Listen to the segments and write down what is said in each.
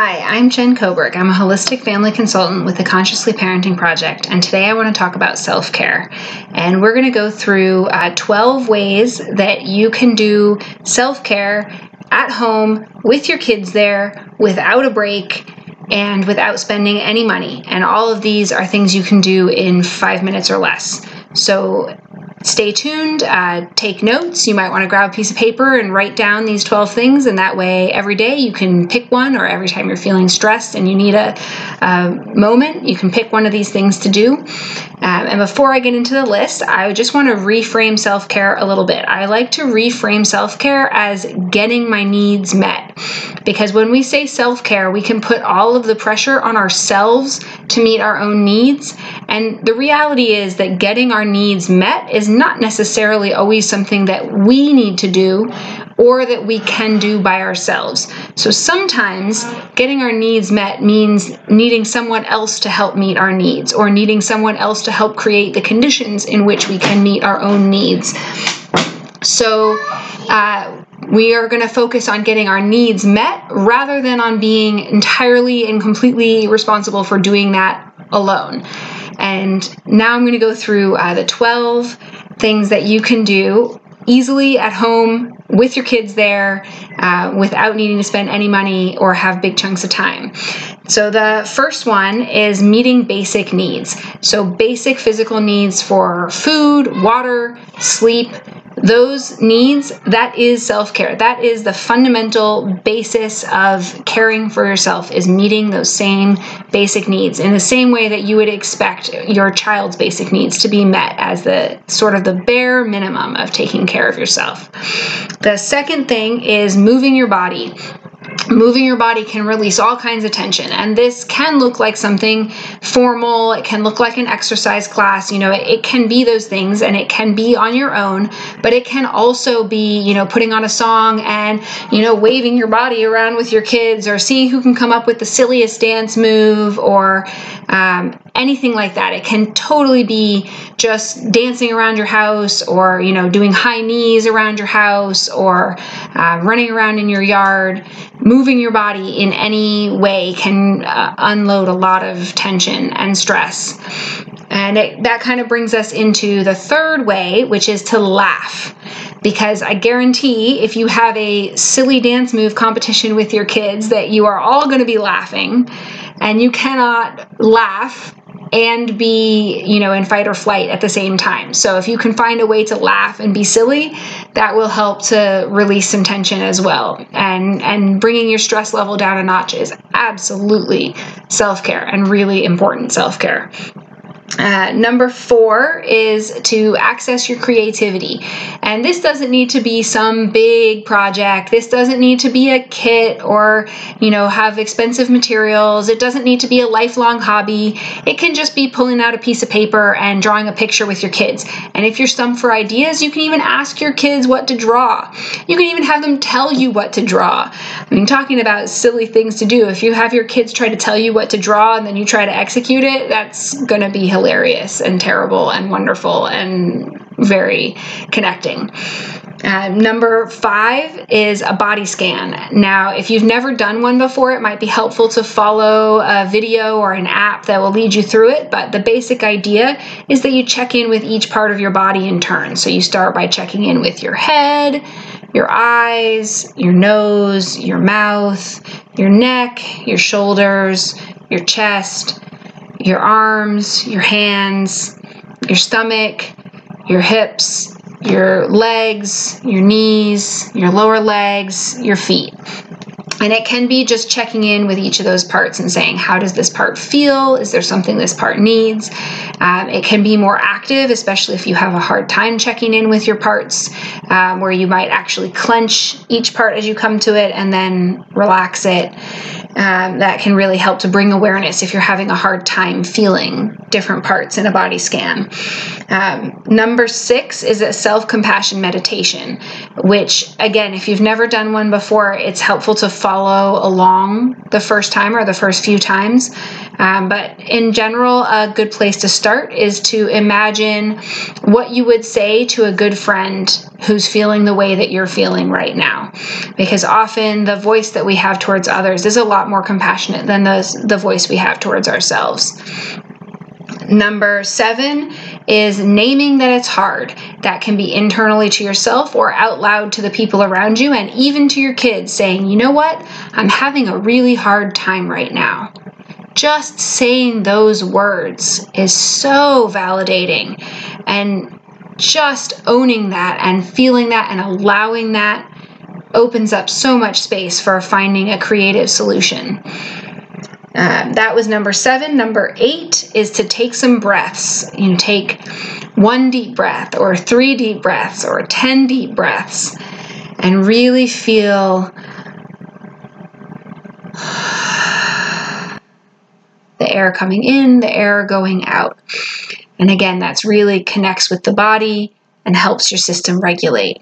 Hi, I'm Jen Coburg. I'm a holistic family consultant with the Consciously Parenting Project, and today I want to talk about self-care. And we're going to go through 12 ways that you can do self-care at home with your kids there without a break and without spending any money. And all of these are things you can do in 5 minutes or less. So stay tuned, take notes. You might want to grab a piece of paper and write down these 12 things, and that way every day you can pick one, or every time you're feeling stressed and you need a moment, you can pick one of these things to do. And before I get into the list, I just want to reframe self-care a little bit. I like to reframe self-care as getting my needs met. Because when we say self-care, we can put all of the pressure on ourselves to meet our own needs. And the reality is that getting our needs met is not necessarily always something that we need to do or that we can do by ourselves. So sometimes getting our needs met means needing someone else to help meet our needs, or needing someone else to help create the conditions in which we can meet our own needs. So we are going to focus on getting our needs met rather than on being entirely and completely responsible for doing that alone. And now I'm going to go through the 12 things that you can do easily at home with your kids there without needing to spend any money or have big chunks of time. So the first one is meeting basic needs. So basic physical needs for food, water, sleep. Those needs, that is self-care. That is the fundamental basis of caring for yourself, is meeting those same basic needs in the same way that you would expect your child's basic needs to be met, as the sort of the bare minimum of taking care of yourself. The second thing is moving your body. Moving your body can release all kinds of tension, and this can look like something formal. It can look like an exercise class. It can be those things, and it can be on your own, but it can also be, putting on a song and, waving your body around with your kids, or seeing who can come up with the silliest dance move, or anything like that. It can totally be just dancing around your house, or, doing high knees around your house, or running around in your yard. Moving your body in any way can unload a lot of tension and stress. And that kind of brings us into the third way, which is to laugh. Because I guarantee if you have a silly dance move competition with your kids, that you are all going to be laughing, and you cannot laugh and be, in fight or flight at the same time. So if you can find a way to laugh and be silly, that will help to release some tension as well. And bringing your stress level down a notch is absolutely self-care, and really important self-care. Number 4 is to access your creativity. And this doesn't need to be some big project. This doesn't need to be a kit or, have expensive materials. It doesn't need to be a lifelong hobby. It can just be pulling out a piece of paper and drawing a picture with your kids. And if you're stumped for ideas, you can even ask your kids what to draw. You can even have them tell you what to draw. Talking about silly things to do, if you have your kids try to tell you what to draw and then you try to execute it, that's going to be hilarious and terrible and wonderful and very connecting. Number 5 is a body scan. Now, if you've never done one before, it might be helpful to follow a video or an app that will lead you through it. But the basic idea is that you check in with each part of your body in turn. So you start by checking in with your head, your eyes, your nose, your mouth, your neck, your shoulders, your chest, your arms, your hands, your stomach, your hips, your legs, your knees, your lower legs, your feet. And it can be just checking in with each of those parts and saying, how does this part feel? Is there something this part needs? It can be more active, especially if you have a hard time checking in with your parts, where you might actually clench each part as you come to it and then relax it. That can really help to bring awareness if you're having a hard time feeling different parts in a body scan. Number 6 is a self-compassion meditation, which, again, if you've never done one before, it's helpful to follow along the first time or the first few times. But in general, a good place to start is to imagine what you would say to a good friend who's feeling the way that you're feeling right now. Because often the voice that we have towards others is a lot more compassionate than the voice we have towards ourselves. Number 7 is naming that it's hard. That can be internally to yourself or out loud to the people around you, and even to your kids, saying, you know what, I'm having a really hard time right now. Just saying those words is so validating, and just owning that and feeling that and allowing that opens up so much space for finding a creative solution. That was number 7. Number 8 is to take some breaths. You take 1 deep breath or 3 deep breaths or 10 deep breaths and really feel the air coming in, the air going out. And again, that's really connects with the body and helps your system regulate.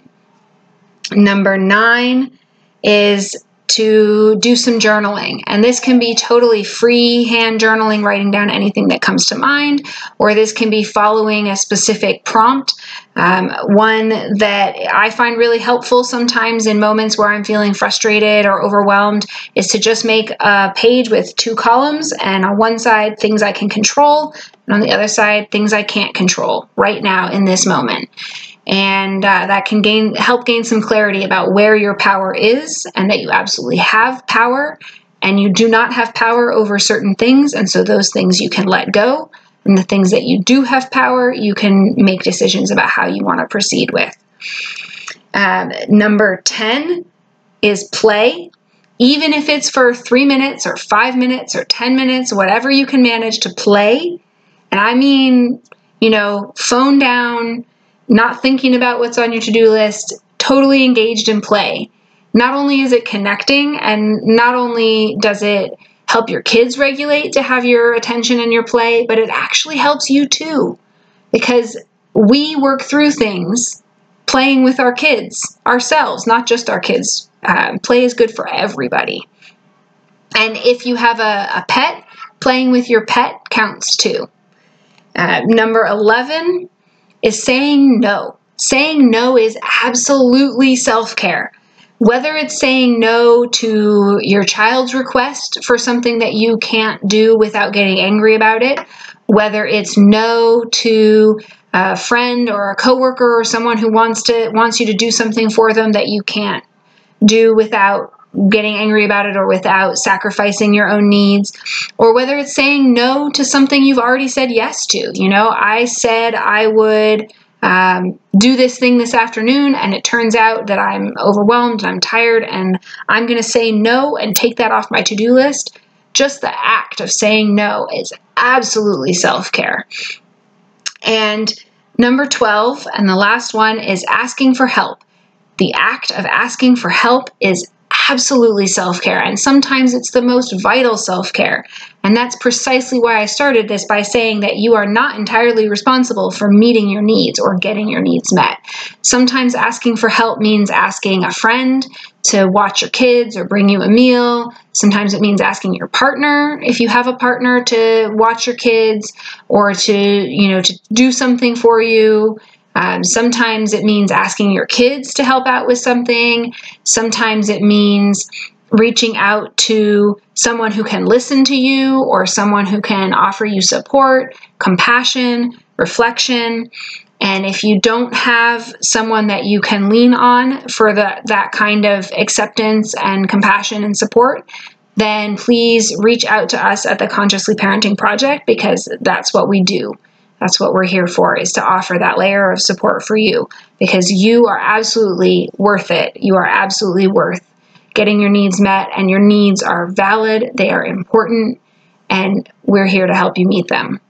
Number 9 is to do some journaling. And this can be totally free hand journaling, writing down anything that comes to mind, or this can be following a specific prompt. One that I find really helpful sometimes in moments where I'm feeling frustrated or overwhelmed is to just make a page with 2 columns, and on one side, things I can control, and on the other side, things I can't control right now in this moment. And that can help gain some clarity about where your power is, and that you absolutely have power, and you do not have power over certain things, and so those things you can let go, and the things that you do have power, you can make decisions about how you want to proceed with. Number 10 is play. Even if it's for 3 minutes or 5 minutes or 10 minutes, whatever you can manage to play. And I mean, phone down, not thinking about what's on your to-do list, totally engaged in play. Not only is it connecting, and not only does it help your kids regulate to have your attention and your play, but it actually helps you too. Because we work through things playing with our kids, ourselves, not just our kids. Play is good for everybody. And if you have a pet, playing with your pet counts too. Number 11 is saying no. Saying no is absolutely self-care. Whether it's saying no to your child's request for something that you can't do without getting angry about it, whether it's no to a friend or a coworker or someone who wants you to do something for them that you can't do without getting angry about it or without sacrificing your own needs, or whether it's saying no to something you've already said yes to. I said I would do this thing this afternoon, and it turns out that I'm overwhelmed and I'm tired, and I'm going to say no and take that off my to-do list. Just the act of saying no is absolutely self-care. And number 12, and the last one, is asking for help. The act of asking for help is absolutely self-care, and sometimes it's the most vital self-care. And that's precisely why I started this by saying that you are not entirely responsible for meeting your needs or getting your needs met. Sometimes asking for help means asking a friend to watch your kids or bring you a meal. Sometimes it means asking your partner, if you have a partner, to watch your kids or to do something for you. Sometimes it means asking your kids to help out with something. Sometimes it means reaching out to someone who can listen to you or someone who can offer you support, compassion, reflection. And if you don't have someone that you can lean on for that kind of acceptance and compassion and support, then please reach out to us at the Consciously Parenting Project, because that's what we do. That's what we're here for, is to offer that layer of support for you, because you are absolutely worth it. You are absolutely worth getting your needs met, and your needs are valid, they are important, and we're here to help you meet them.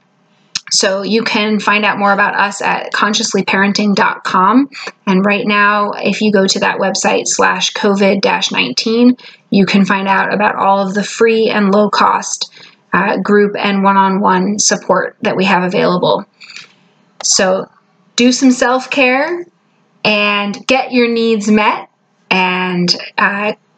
So you can find out more about us at consciouslyparenting.com. And right now, if you go to that website /COVID-19, you can find out about all of the free and low cost group and one-on-one support that we have available. So do some self-care and get your needs met, and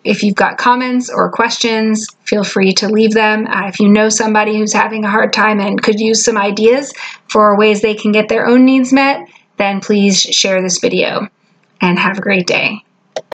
If you've got comments or questions, feel free to leave them. If you know somebody who's having a hard time and could use some ideas for ways they can get their own needs met, then please share this video and have a great day.